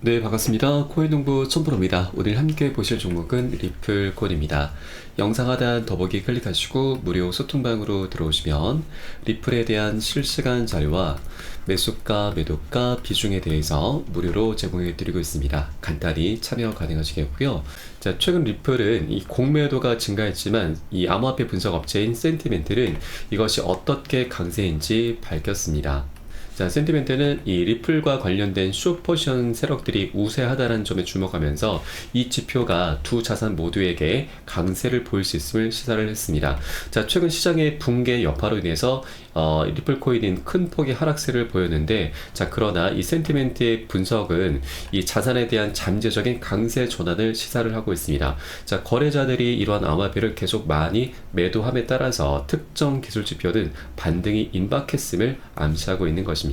네, 반갑습니다. 코인농부 촌프로입니다. 오늘 함께 보실 종목은 리플코인입니다. 영상 하단 더보기 클릭하시고 무료 소통방으로 들어오시면 리플에 대한 실시간 자료와 매수가, 매도가, 비중에 대해서 무료로 제공해 드리고 있습니다. 간단히 참여 가능하시겠고요. 자, 최근 리플은 이 공매도가 증가했지만 이 암호화폐 분석 업체인 센티멘틀은 이것이 어떻게 강세인지 밝혔습니다. 자, 센티멘트는 이 리플과 관련된 숏포지션 세력들이 우세하다는 점에 주목하면서 이 지표가 두 자산 모두에게 강세를 보일 수 있음을 시사를 했습니다. 자, 최근 시장의 붕괴 여파로 인해서 리플 코인인 큰 폭의 하락세를 보였는데, 자, 그러나 이 센티멘트의 분석은 이 자산에 대한 잠재적인 강세 전환을 시사를 하고 있습니다. 자, 거래자들이 이러한 암호화폐를 계속 많이 매도함에 따라서 특정 기술 지표는 반등이 임박했음을 암시하고 있는 것입니다.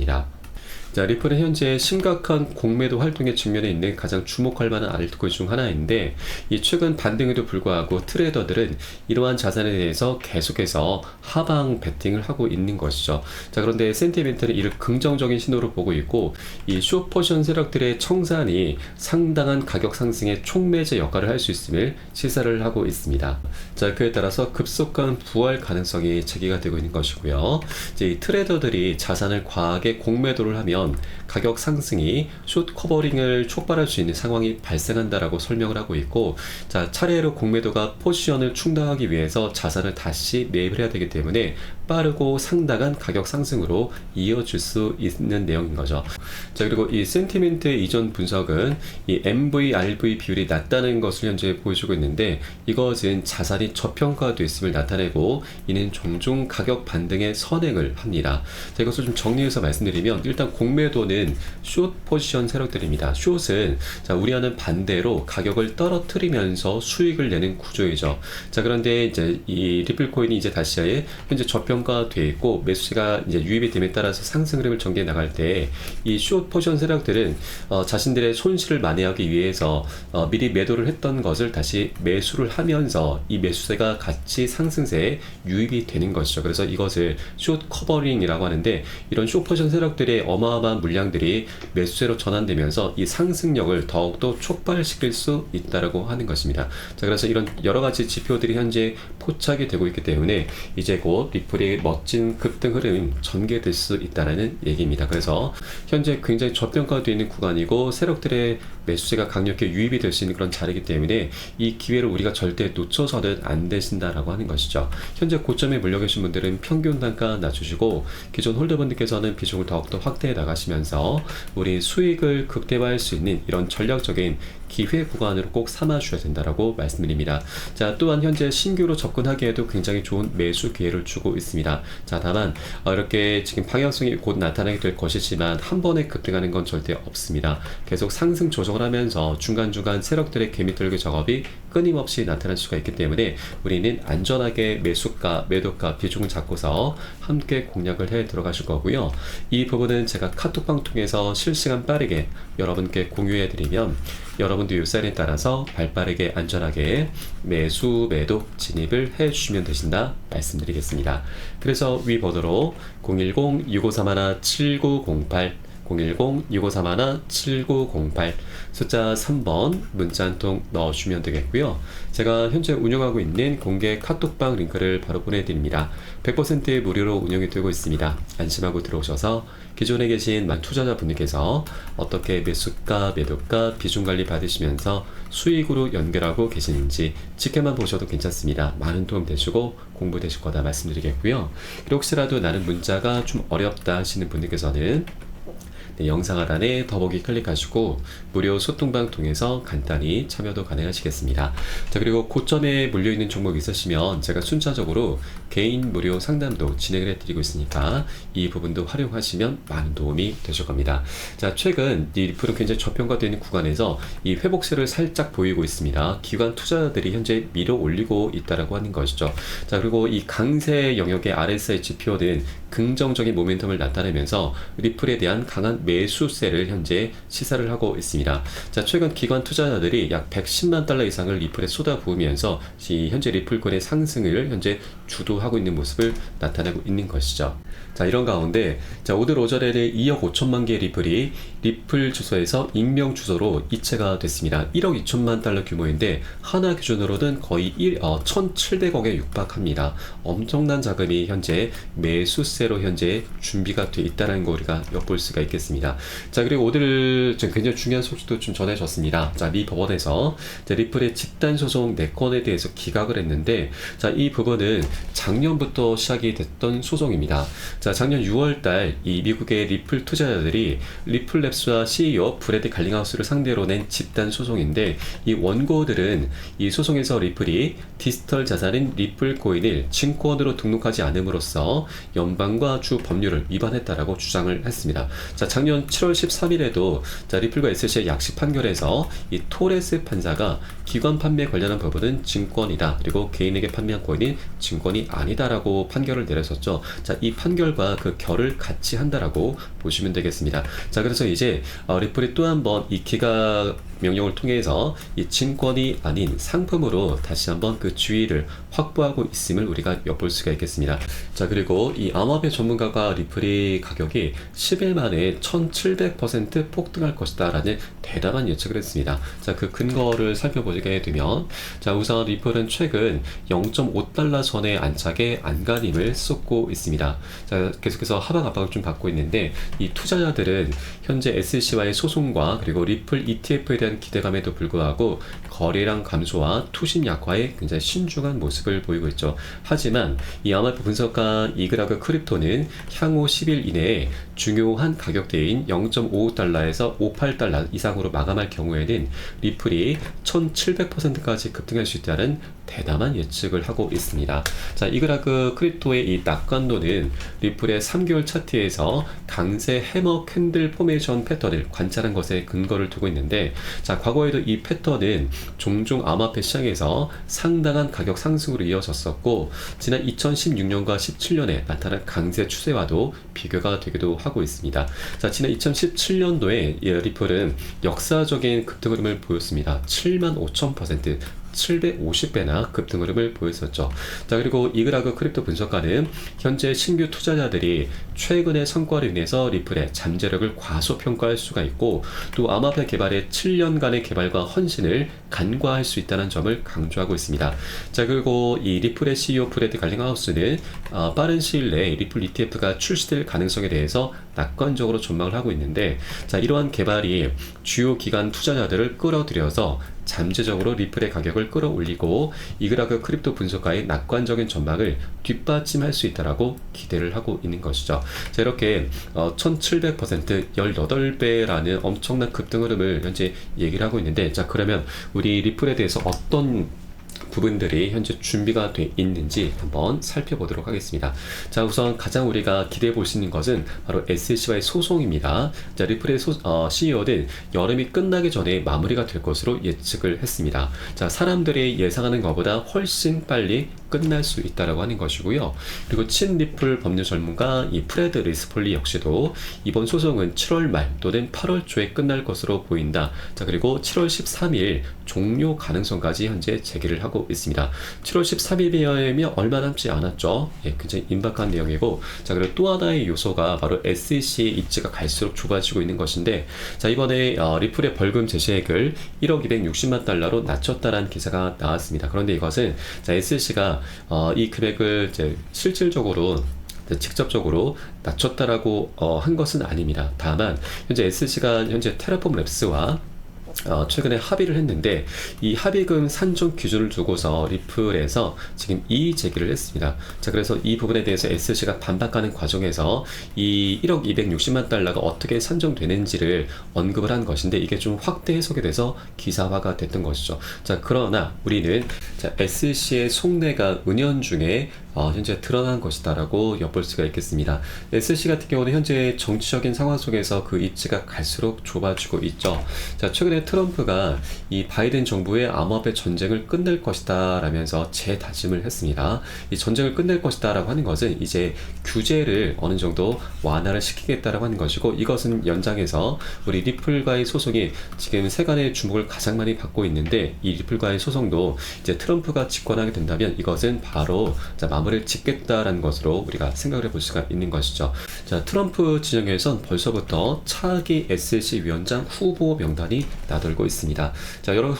자, 리플은 현재 심각한 공매도 활동에 직면해 있는 가장 주목할 만한 알트코인 중 하나인데, 이 최근 반등에도 불구하고 트레이더들은 이러한 자산에 대해서 계속해서 하방 베팅을 하고 있는 것이죠. 자, 그런데 센티멘트는 이를 긍정적인 신호로 보고 있고, 이 숏포지션 세력들의 청산이 상당한 가격 상승의 촉매제 역할을 할 수 있음을 시사를 하고 있습니다. 자, 그에 따라서 급속한 부활 가능성이 제기가 되고 있는 것이고요. 이제 이 트레이더들이 자산을 과하게 공매도를 하면 가격 상승이 숏 커버링을 촉발할 수 있는 상황이 발생한다라고 설명을 하고 있고, 자, 차례로 공매도가 포지션을 충당하기 위해서 자산을 다시 매입을 해야 되기 때문에 빠르고 상당한 가격 상승으로 이어질 수 있는 내용인 거죠. 자, 그리고 이 센티멘트의 이전 분석은 이 MV, RV 비율이 낮다는 것을 현재 보여주고 있는데, 이것은 자산이 저평가되어 있음을 나타내고 이는 종종 가격 반등의 선행을 합니다. 자, 이것을 좀 정리해서 말씀드리면, 일단 공매도는 숏 포지션 세력들입니다. 숏은 자, 우리와는 반대로 가격을 떨어뜨리면서 수익을 내는 구조이죠. 자, 그런데 이제 이 리플 코인이 이제 다시 현재 저평가되어 있고 매수세가 이제 유입이 됨에 따라서 상승 흐름을 전개해 나갈 때 이 숏 포지션 세력들은 자신들의 손실을 만회하기 위해서 미리 매도를 했던 것을 다시 매수를 하면서 이 매수세가 같이 상승세에 유입이 되는 것이죠. 그래서 이것을 숏 커버링이라고 하는데, 이런 숏 포지션 세력들의 어마어마한 물량들이 매수세로 전환되면서 이 상승력을 더욱더 촉발시킬 수 있다고 하는 것입니다. 자, 그래서 이런 여러 가지 지표들이 현재 포착이 되고 있기 때문에 이제 곧 리플의 멋진 급등 흐름이 전개될 수 있다는 얘기입니다. 그래서 현재 굉장히 저평가되어 있는 구간이고 세력들의 매수세가 강력하게 유입이 될 수 있는 그런 자리이기 때문에 이 기회를 우리가 절대 놓쳐서는 안 되신다라고 하는 것이죠. 현재 고점에 물려 계신 분들은 평균 단가 낮추시고 기존 홀더분들께서는 비중을 더욱더 확대해 나가시면서 우리 수익을 극대화할 수 있는 이런 전략적인 기회 구간으로 꼭 삼아 주셔야 된다라고 말씀드립니다. 자, 또한 현재 신규로 접근하기에도 굉장히 좋은 매수 기회를 주고 있습니다. 자, 다만 이렇게 지금 방향성이 곧 나타나게 될 것이지만 한 번에 급등하는 건 절대 없습니다. 계속 상승 조정을 하면서 중간중간 세력들의 개미털기 작업이 끊임없이 나타날 수가 있기 때문에 우리는 안전하게 매수가, 매도가 비중을 잡고서 함께 공략을 해 들어가실 거고요. 이 부분은 제가 카톡방 통해서 실시간 빠르게 여러분께 공유해 드리면 여러분도 이 사인에 따라서 발빠르게 안전하게 매수, 매도 진입을 해 주시면 되신다 말씀드리겠습니다. 그래서 위 번호로 010-6531-7908 010-6531-7908 숫자 3번 문자 한 통 넣어주시면 되겠고요. 제가 현재 운영하고 있는 공개 카톡방 링크를 바로 보내드립니다. 100% 무료로 운영이 되고 있습니다. 안심하고 들어오셔서 기존에 계신 투자자분들께서 어떻게 매수가, 매도가, 비중관리 받으시면서 수익으로 연결하고 계시는지 지켜만 보셔도 괜찮습니다. 많은 도움 되시고 공부 되실 거다 말씀드리겠고요. 그리고 혹시라도 나는 문자가 좀 어렵다 하시는 분들께서는 영상 하단에 더보기 클릭하시고 무료 소통방 통해서 간단히 참여도 가능하시겠습니다. 자, 그리고 고점에 물려있는 종목이 있으시면 제가 순차적으로 개인 무료 상담도 진행을 해드리고 있으니까 이 부분도 활용하시면 많은 도움이 되실 겁니다. 자, 최근 이 리플은 굉장히 저평가되어 있는 구간에서 이 회복세를 살짝 보이고 있습니다. 기관 투자자들이 현재 밀어 올리고 있다라고 하는 것이죠. 자, 그리고 이 강세 영역의 RSI 지표는 긍정적인 모멘텀을 나타내면서 리플에 대한 강한 매수세를 현재 시사를 하고 있습니다. 자, 최근 기관 투자자들이 약 110만 달러 이상을 리플에 쏟아부으면서 현재 리플권의 상승을 현재 주도하고 있는 모습을 나타내고 있는 것이죠. 자, 이런 가운데 자, 오늘 오전에는 2억 5천만 개의 리플이 리플 주소에서 익명 주소로 이체가 됐습니다. 1억 2천만 달러 규모인데 하나 기준으로는 거의 1,700억에 육박합니다. 엄청난 자금이 현재 매수세로 현재 준비가 돼 있다는 거 우리가 엿볼 수가 있겠습니다. 자, 그리고 오늘 굉장히 중요한 소식도 좀 전해졌습니다. 자, 미 법원에서 리플의 집단 소송 4건에 대해서 기각을 했는데, 자, 이 부분은 작년부터 시작이 됐던 소송입니다. 자, 작년 6월달 이 미국의 리플 투자자들이 리플랩스와 CEO 브래드 갈링하우스를 상대로 낸 집단 소송인데, 이 원고들은 이 소송에서 리플이 디지털 자산인 리플 코인을 증권으로 등록하지 않음으로써 연방과 주 법률을 위반했다라고 주장을 했습니다. 자, 작년 7월 13일에도 자, 리플과 SC의 약식 판결에서 이 토레스 판사가 기관 판매 관련한 부분은 증권이다, 그리고 개인에게 판매한 코인은 증권이 아니다라고 판결을 내렸었죠. 자, 이 판결과 그 결을 같이 한다라고 보시면 되겠습니다. 자, 그래서 이제 리플이 또 한 번 이 기각 명령을 통해서 이 증권이 아닌 상품으로 다시 한번 그 주의를 확보하고 있음을 우리가 엿볼 수가 있겠습니다. 자, 그리고 이 암호화폐 전문가가 리플이 가격이 10일 만에 1700% 폭등할 것이다 라는 대담한 예측을 했습니다. 자, 그 근거를 살펴보게 되면, 자, 우선 리플은 최근 0.5달러 선의 안착에 안간힘을 쏟고 있습니다. 자, 계속해서 하방 압박을 좀 받고 있는데, 이 투자자들은 현재 SEC와의 소송과 그리고 리플 ETF에 대한 기대감에도 불구하고 거래량 감소와 투심 약화에 굉장히 신중한 모습을 보이고 있죠. 하지만 이 암호화폐 분석가 이그라그 크립토는 향후 10일 이내에 중요한 가격대인 0.55달러에서 58달러 이상으로 마감할 경우에는 리플이 1700%까지 급등할 수 있다는 대담한 예측을 하고 있습니다. 자, 이그라그 크립토의 이 낙관론은 리플의 3개월 차트에서 강세 해머 캔들 포메이션 패턴을 관찰한 것에 근거를 두고 있는데, 자, 과거에도 이 패턴은 종종 암호화폐 시장에서 상당한 가격 상승으로 이어졌었고, 지난 2016년과 17년에 나타난 강세 추세와도 비교가 되기도 하고 있습니다. 자, 지난 2017년도에 리플은 역사적인 급등 흐름을 보였습니다. 75,000%, 750배나 급등 흐름을 보였었죠. 자, 그리고 이그라그 크립토 분석가는 현재 신규 투자자들이 최근의 성과로 인해서 리플의 잠재력을 과소평가할 수가 있고, 또 암호화폐 개발의 7년간의 개발과 헌신을 간과할 수 있다는 점을 강조하고 있습니다. 자, 그리고 이 리플의 CEO 브래드 갈링하우스는 빠른 시일 내에 리플 ETF가 출시될 가능성에 대해서 낙관적으로 전망을 하고 있는데, 자, 이러한 개발이 주요 기관 투자자들을 끌어들여서 잠재적으로 리플의 가격을 끌어올리고 이그라그 크립토 분석가의 낙관적인 전망을 뒷받침할 수 있다라고 기대를 하고 있는 것이죠. 자, 이렇게 1700%, 18배라는 엄청난 급등 흐름을 현재 얘기를 하고 있는데, 자, 그러면 우리 리플에 대해서 어떤 부분들이 현재 준비가 돼 있는지 한번 살펴보도록 하겠습니다. 자, 우선 가장 우리가 기대해 볼 수 있는 것은 바로 SEC와의 소송입니다. 자, 리플의 CEO는 여름이 끝나기 전에 마무리가 될 것으로 예측을 했습니다. 자, 사람들이 예상하는 것보다 훨씬 빨리 끝날 수 있다라고 하는 것이고요. 그리고 친리플 법률 전문가 이 프레드 리스폴리 역시도 이번 소송은 7월 말 또는 8월 초에 끝날 것으로 보인다. 자, 그리고 7월 13일 종료 가능성까지 현재 제기를 하고 있습니다. 7월 13일이면 얼마 남지 않았죠. 예, 굉장히 임박한 내용이고, 자, 그리고 또 하나의 요소가 바로 SEC의 입지가 갈수록 좁아지고 있는 것인데, 자, 이번에 리플의 벌금 제시액을 1억 260만 달러로 낮췄다라는 기사가 나왔습니다. 그런데 이것은 자, SEC가 이 금액을 이제 실질적으로 직접적으로 낮췄다라고 한 것은 아닙니다. 다만 현재 SEC가 현재 테라폼 랩스와 최근에 합의를 했는데, 이 합의금 산정 기준을 두고서 리플에서 지금 이의 제기를 했습니다. 자, 그래서 이 부분에 대해서 SEC가 반박하는 과정에서 이 1억 260만 달러가 어떻게 산정되는지를 언급을 한 것인데, 이게 좀 확대 해석이 돼서 기사화가 됐던 것이죠. 자, 그러나 우리는 자, SEC의 속내가 은연중에 현재 드러난 것이다라고 엿볼 수가 있겠습니다. SEC 같은 경우는 현재 정치적인 상황 속에서 그 입지가 갈수록 좁아지고 있죠. 자, 최근에 트럼프가 이 바이든 정부의 암호화폐 전쟁을 끝낼 것이다 라면서 재다짐을 했습니다. 이 전쟁을 끝낼 것이다 라고 하는 것은 이제 규제를 어느 정도 완화를 시키겠다라고 하는 것이고, 이것은 연장해서 우리 리플과의 소송이 지금 세간의 주목을 가장 많이 받고 있는데, 이 리플과의 소송도 이제 트럼프가 집권하게 된다면 이것은 바로 자, 마무리를 짓겠다라는 것으로 우리가 생각을 해볼 수가 있는 것이죠. 자, 트럼프 진영에선 벌써부터 차기 SEC 위원장 후보 명단이 나돌고 있습니다. 자, 여러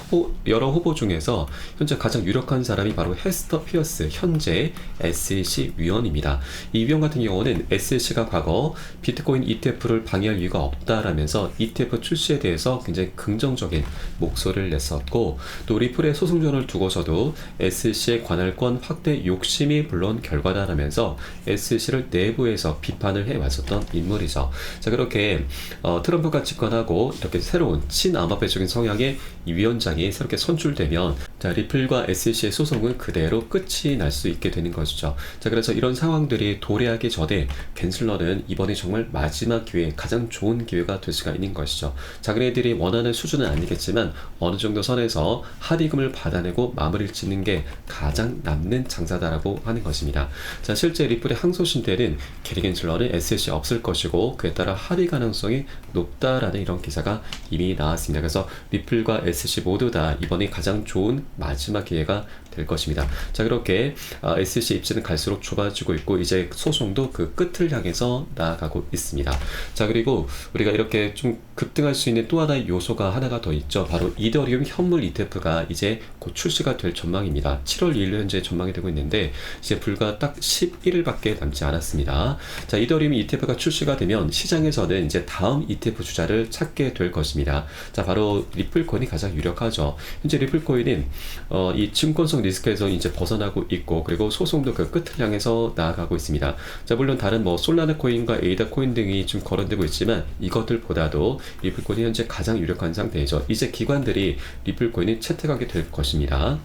후보 중에서 현재 가장 유력한 사람이 바로 헤스터 피어스, 현재 SEC 위원입니다. 이 위원 같은 경우는 SEC가 과거 비트코인 ETF를 방해할 이유가 없다라면서 ETF 출시에 대해서 굉장히 긍정적인 목소리를 냈었고, 또 리플의 소송전을 두고서도 SEC의 관할권 확대 욕심이 물론 결과다라면서 SEC를 내부에서 비판을 해왔었던 인물이죠. 자, 그렇게 트럼프가 집권하고 이렇게 새로운 친암호화폐적인 성향의 이 위원장이 새롭게 선출되면, 자, 리플과 SEC의 소송은 그대로 끝이 날 수 있게 되는 것이죠. 자, 그래서 이런 상황들이 도래하기 전에 겐슬러는 이번이 정말 마지막 기회, 가장 좋은 기회가 될 수가 있는 것이죠. 자기네들이 원하는 수준은 아니겠지만 어느 정도 선에서 합의금을 받아내고 마무리를 짓는 게 가장 남는 장사다라고 하는 것입니다. 자, 실제 리플의 항소심 때는 게리 겐슬러는 SEC 없을 것이고 그에 따라 합의 가능성이 높다라는 이런 기사가 이미 나왔습니다. 그래서 리플과 SEC 모두 다 이번이 가장 좋은 마지막 기회가 될 것입니다. 자, 그렇게 SEC 입지는 갈수록 좁아지고 있고 이제 소송도 그 끝을 향해서 나아가고 있습니다. 자, 그리고 우리가 이렇게 좀 급등할 수 있는 또 하나의 요소가 하나가 더 있죠. 바로 이더리움 현물 ETF가 이제 곧 출시가 될 전망입니다. 7월 2일 현재 전망이 되고 있는데 이제 불과 딱 11일밖에 남지 않았습니다. 자, 이더리움 ETF가 출시가 되면 시장에서는 이제 다음 ETF 주자를 찾게 될 것입니다. 자, 바로 리플코인이 가장 유력하죠. 현재 리플코인은 이 증권성 리스크에서 이제 벗어나고 있고, 그리고 소송도 그 끝을 향해서 나아가고 있습니다. 자, 물론 다른 뭐 솔라나 코인과 에이다 코인 등이 좀 거론되고 있지만 이것들보다도 리플코인이 현재 가장 유력한 상태이죠. 이제 기관들이 리플코인을 채택하게 될 것입니다.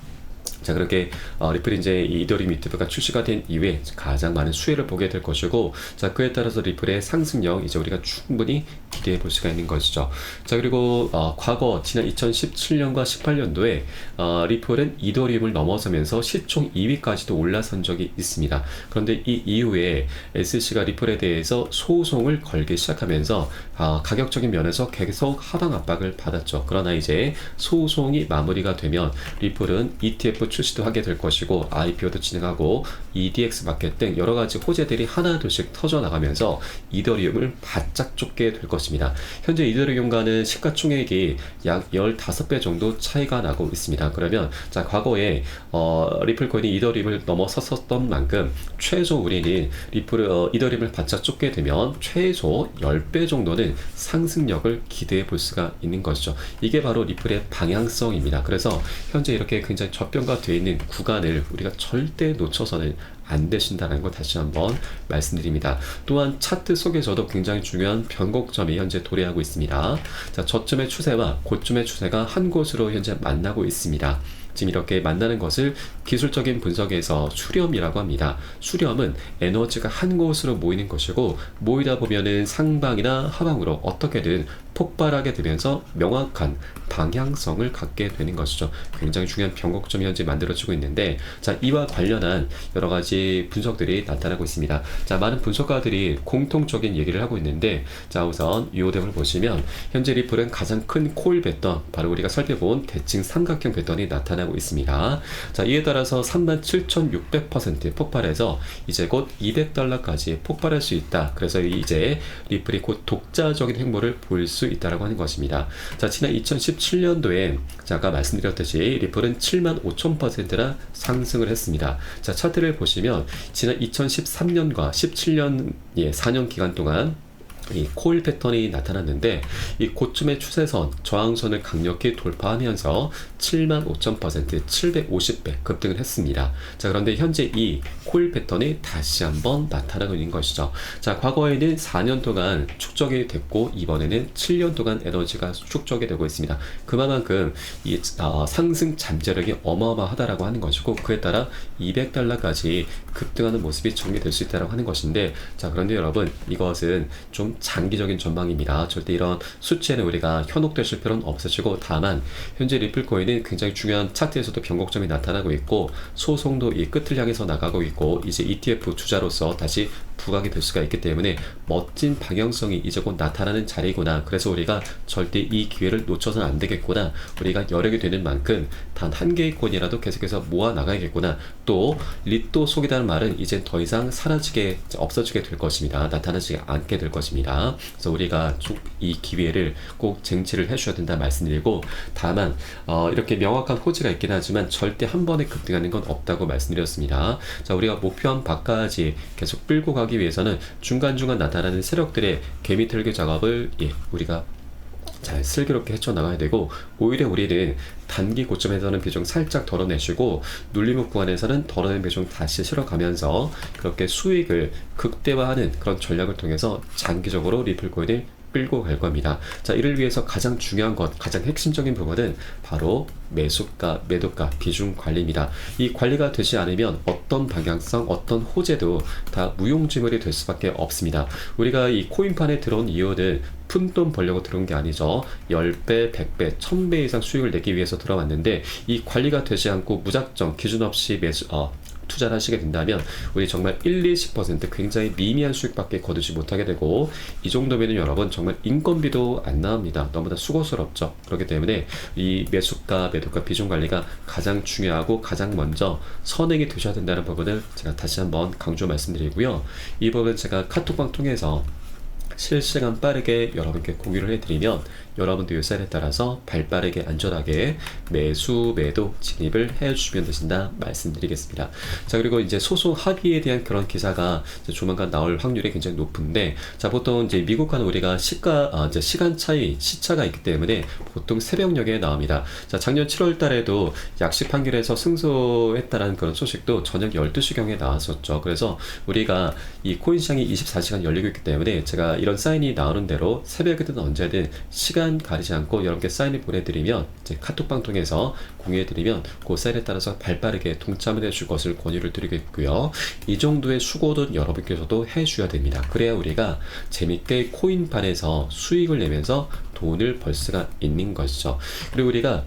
자, 그렇게 리플이 이제 이 이더리움 ETF가 출시가 된 이후에 가장 많은 수혜를 보게 될 것이고, 자, 그에 따라서 리플의 상승력 이제 우리가 충분히 기대해 볼 수가 있는 것이죠. 자, 그리고 과거 지난 2017년과 18년도에 리플은 이더리움을 넘어서면서 시총 2위까지도 올라선 적이 있습니다. 그런데 이 이후에 SEC가 리플에 대해서 소송을 걸기 시작하면서 가격적인 면에서 계속 하방 압박을 받았죠. 그러나 이제 소송이 마무리가 되면 리플은 ETF 출시도 하게 될 것이고 IPO도 진행하고 EDX 마켓 등 여러 가지 호재들이 하나둘씩 터져 나가면서 이더리움을 바짝 쫓게 될 것입니다. 현재 이더리움과는 시가총액이 약 15배 정도 차이가 나고 있습니다. 그러면 자, 과거에 리플코인이 이더리움을 넘어섰던 만큼 최소 우리는 이더리움을 바짝 쫓게 되면 최소 10배 정도는 상승력을 기대해 볼 수가 있는 것이죠. 이게 바로 리플의 방향성입니다. 그래서 현재 이렇게 굉장히 저평가되어 있는 구간을 우리가 절대 놓쳐서는 안 되신다는 거 다시 한번 말씀드립니다. 또한 차트 속에서도 굉장히 중요한 변곡점이 현재 도래하고 있습니다. 자, 저점의 추세와 고점의 추세가 한 곳으로 현재 만나고 있습니다. 지금 이렇게 만나는 것을 기술적인 분석에서 수렴이라고 합니다. 수렴은 에너지가 한 곳으로 모이는 것이고, 모이다 보면은 상방이나 하방으로 어떻게든 폭발하게 되면서 명확한 방향성을 갖게 되는 것이죠. 굉장히 중요한 변곡점이 현재 만들어지고 있는데, 자, 이와 관련한 여러 가지 분석들이 나타나고 있습니다. 자, 많은 분석가들이 공통적인 얘기를 하고 있는데, 자, 우선 이 모델을 보시면 현재 리플은 가장 큰 콜 패턴, 바로 우리가 살펴본 대칭 삼각형 패턴이 나타나고 있습니다. 자, 이에 따라서 37,600% 폭발해서 이제 곧 $200까지 폭발할 수 있다. 그래서 이제 리플이 곧 독자적인 행보를 보일 수 있다라고 하는 것입니다. 자, 지난 2017년도에 아까 말씀드렸듯이 리플은 75,000%나 상승을 했습니다. 자, 차트를 보시면 지난 2013년과 17년 4년 기간 동안 이 콜 패턴이 나타났는데, 이 고점의 추세선, 저항선을 강력히 돌파하면서 75,000%, 750배 급등을 했습니다. 자, 그런데 현재 이 콜 패턴이 다시 한번 나타나고 있는 것이죠. 자, 과거에는 4년 동안 축적이 됐고 이번에는 7년 동안 에너지가 축적이 되고 있습니다. 그만큼 이 상승 잠재력이 어마어마하다라고 하는 것이고, 그에 따라 $200까지 급등하는 모습이 전개될 수 있다고 하는 것인데, 자, 그런데 여러분, 이것은 좀 장기적인 전망입니다. 절대 이런 수치에는 우리가 현혹되실 필요는 없으시고, 다만 현재 리플코인은 굉장히 중요한 차트에서도 변곡점이 나타나고 있고, 소송도 이 끝을 향해서 나가고 있고, 이제 ETF 주자로서 다시 부각이 될 수가 있기 때문에 멋진 방향성이 이제 곧 나타나는 자리구나. 그래서 우리가 절대 이 기회를 놓쳐서는 안 되겠구나. 우리가 여력이 되는 만큼 단 한 개의 코인이라도 계속해서 모아 나가야겠구나. 또 리또 속이다는 말은 이제 더 이상 사라지게 없어지게 될 것입니다. 나타나지 않게 될 것입니다. 그래서 우리가 이 기회를 꼭 쟁취를 해줘야 된다 말씀드리고, 다만 이렇게 명확한 호재가 있긴 하지만 절대 한 번에 급등하는 건 없다고 말씀드렸습니다. 자, 우리가 목표한 바까지 계속 끌고 가기 위해서는 중간중간 나타나는 세력들의 개미털기 작업을 우리가 잘 슬기롭게 헤쳐나가야 되고, 오히려 우리는 단기 고점에서는 비중 살짝 덜어내시고 눌림목 구간에서는 덜어낸 비중 다시 실어가면서 그렇게 수익을 극대화하는 그런 전략을 통해서 장기적으로 리플코인을 끌고 갈 겁니다. 자, 이를 위해서 가장 중요한 것, 가장 핵심적인 부분은 바로 매수가, 매도가, 비중 관리입니다. 이 관리가 되지 않으면 어떤 방향성, 어떤 호재도 다 무용지물이 될 수밖에 없습니다. 우리가 이 코인판에 들어온 이유는 푼돈 벌려고 들어온 게 아니죠. 10배, 100배, 1000배 이상 수익을 내기 위해서 들어왔는데, 이 관리가 되지 않고 무작정 기준 없이 투자를 하시게 된다면 우리 정말 1-20% 굉장히 미미한 수익밖에 거두지 못하게 되고, 이 정도면은 여러분 정말 인건비도 안 나옵니다. 너무나 수고스럽죠. 그렇기 때문에 이 매수가, 매도가, 비중 관리가 가장 중요하고 가장 먼저 선행이 되셔야 된다는 부분을 제가 다시 한번 강조 말씀드리고요. 이 부분은 제가 카톡방 통해서 실시간 빠르게 여러분께 공유를 해드리면 여러분도 요셀에 따라서 발빠르게 안전하게 매수, 매도 진입을 해주시면 되신다 말씀드리겠습니다. 자, 그리고 이제 소송 합의에 대한 그런 기사가 이제 조만간 나올 확률이 굉장히 높은데, 자, 보통 이제 미국과는 우리가 이제 시간 차이, 시차가 있기 때문에 보통 새벽녘에 나옵니다. 자, 작년 7월 달에도 약식 판결에서 승소했다라는 그런 소식도 저녁 12시경에 나왔었죠. 그래서 우리가 이 코인 시장이 24시간 열리고 있기 때문에 제가 이런 사인이 나오는 대로 새벽이든 언제든 시간 가리지 않고 여러분께 사인을 보내드리면, 이제 카톡방 통해서 공유해드리면 그 사인에 따라서 발빠르게 동참을 해줄 것을 권유를 드리겠고요. 이 정도의 수고는 여러분께서도 해주셔야 됩니다. 그래야 우리가 재밌게 코인판에서 수익을 내면서 돈을 벌 수가 있는 것이죠. 그리고 우리가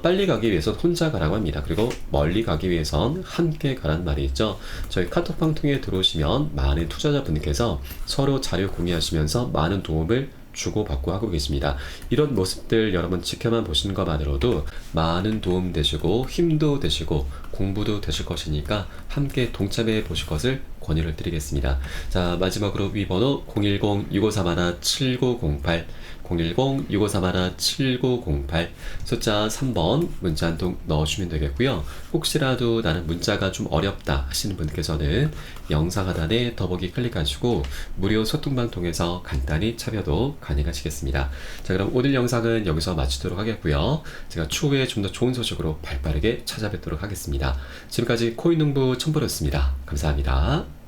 빨리 가기 위해서 혼자 가라고 합니다. 그리고 멀리 가기 위해선 함께 가란 말이 있죠. 저희 카톡방 통해 들어오시면 많은 투자자분들께서 서로 자료 공유하시면서 많은 도움을 주고받고 하고 계십니다. 이런 모습들 여러분 지켜만 보시는 것만으로도 많은 도움 되시고 힘도 되시고 공부도 되실 것이니까 함께 동참해 보실 것을 권유를 드리겠습니다. 자, 마지막으로 위번호 010-6531-7908 010-6531-7908 숫자 3번 문자 한 통 넣어주시면 되겠고요. 혹시라도 나는 문자가 좀 어렵다 하시는 분께서는 영상 하단에 더보기 클릭하시고 무료 소통방 통해서 간단히 참여도 가능하시겠습니다. 자, 그럼 오늘 영상은 여기서 마치도록 하겠고요. 제가 추후에 좀 더 좋은 소식으로 발빠르게 찾아뵙도록 하겠습니다. 지금까지 코인농부 첨보였습니다. 감사합니다.